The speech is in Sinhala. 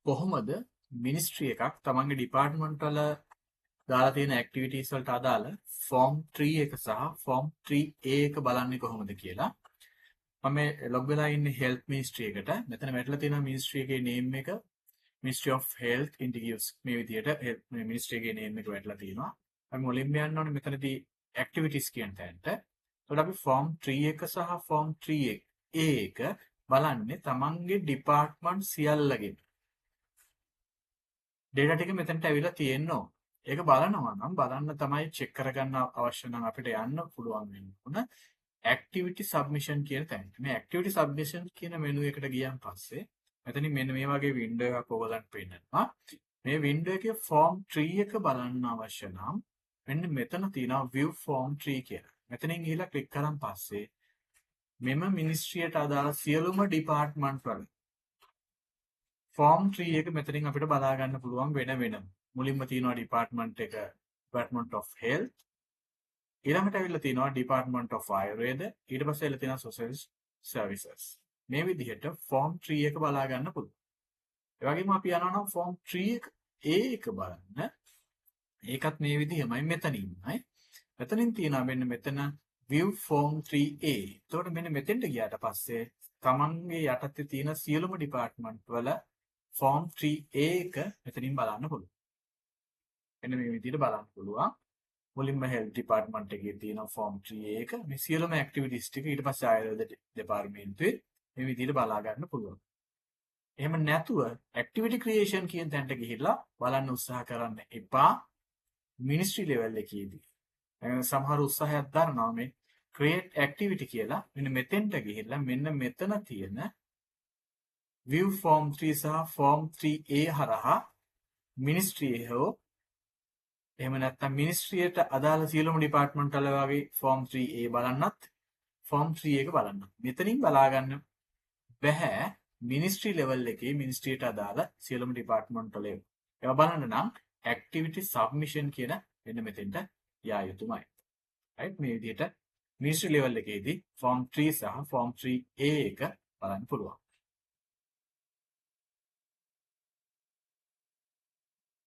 කොහොමද මිනිස්ට්‍රි එකක් තමන්ගේ ඩිපාර්ට්මන්ට් වල දාලා තියෙන ඇක්ටිවිටීස් වලට අදාළ ෆෝම් 3 එක සහ ෆෝම් 3A එක බලන්නේ කොහොමද කියලා. මම ලොග් වෙලා ඉන්නේ හෙල්ත් මිනිස්ට්‍රි එකට. මෙතන වැටලා තියෙන මිනිස්ට්‍රි එකේ නේම් එක මිනිස්ට්‍රි ඔෆ් හෙල්ත් ඉන්ටිගියුස්. මේ විදිහට මේ මිනිස්ට්‍රි එකේ නේම් එක වැටලා තියෙනවා. අපි මුලින්ම යන්න ඕනේ මෙතනදී ඇක්ටිවිටීස් කියන තැනට. එතකොට අපි ෆෝම් 3 එක සහ ෆෝම් 3A එක බලන්නේ තමන්ගේ ඩිපාර්ට්මන්ට් සියල්ලගෙන්. ඩේටා ටික මෙතනට ඇවිල්ලා තියෙනවා. ඒක බලනවා නම් බලන්න තමයි චෙක් කරගන්න අවශ්‍ය නම් අපිට යන්න පුළුවන් වෙන්න ඇක්ටිවිටි සබ්මිෂන් කියන තැනට. මේ ඇක්ටිවිටි සබ්මිෂන් කියන මෙනු එකට ගියන් පස්සේ මෙතනින් මෙන්න මේ වගේ වින්ඩෝ එකක් ඔයගලන්ට පේනවා. මේ වින්ඩෝ එකේ ෆෝම් 3 එක බලන්න අවශ්‍ය නම් මෙන්න මෙතන තියෙනවා view form 3 කියලා. මෙතනින් ගිහිල්ලා ක්ලික් කරන් පස්සේ මෙම මිනිස්ට්‍රියට අදාළ සියලුම ඩිපාර්ට්මන්ට් වල ෆෝම් 3 එක මෙතනින් අපිට බලා ගන්න පුළුවන් වෙනම. මුලින්ම තියෙනවා ඩිපාර්ට්මන්ට් එක ඩිපාර්ට්මන්ට් ඔෆ් හෙල්ත්. ඊළඟට ඇවිල්ලා තියෙනවා ඩිපාර්ට්මන්ට් ඔෆ් ආයුර්වේද. ඊට පස්සේ ඇවිල්ලා තියෙනවා සෝෂල් සර්විසස්. මේ විදිහට ෆෝම් 3 එක බලා ගන්න පුළුවන්. ඒ වගේම අපි යනවා නම් ෆෝම් 3A එක බලන්න. ඒකත් මේ විදිහමයි මෙතනින්මයි. මෙතනින් තියෙනවා මෙන්න මෙතන view form 3A. එතකොට මෙන්න මෙතෙන්ට ගියාට පස්සේ තමන්ගේ යටතේ තියෙන සියලුම ඩිපාර්ට්මන්ට් වල ෆෝම් 3A එක මෙතනින් බලන්න පුළුවන්. එන්න මේ විදිහට බලන්න පුළුවන්. මුලින්ම හෙල්ත් ඩිපාර්ට්මන්ට් එකේ තියෙන ෆෝම් 3A එක මේ සියලුම ඇක්ටිවිටීස් ටික ඊට පස්සේ ආයුර්වේද දෙපාර්තමේන්තුවේ මේ විදිහට බලා ගන්න පුළුවන්. එහෙම නැතුව ඇක්ටිවිටි ක්‍රියේෂන් කියන තැනට ගිහිල්ලා බලන්න උත්සාහ කරන්න එපා මිනිස්ට්‍රි ලෙවල් එකේදී. සමහර උත්සාහයක් දරනවා මේ create activity කියලා. මෙන්න මෙතෙන්ට ගිහිල්ලා මෙන්න මෙතන තියෙන view form 3 සහ form 3A හරහා මිනිස්ට්‍රි හෝ එහෙම නැත්නම් මිනිස්ට්‍රියට අදාළ සියලුම ඩිපාර්ට්මන්ට් වල වගේ form 3A බලන්නත් form 3 එක බලන්න. මෙතනින් බලා ගන්න බෑ මිනිස්ට්‍රි ලෙවල් එකේ මිනිස්ට්‍රියට අදාළ සියලුම ඩිපාර්ට්මන්ට් වල ඒවා බලන්න නම් activity submission කියන මෙන්න මෙතෙන්ට යා යුතුමයි. right මේ විදිහට මිනිස්ට්‍රි ලෙවල් එකේදී form 3 සහ form 3A එක බලන්න පුළුවන්.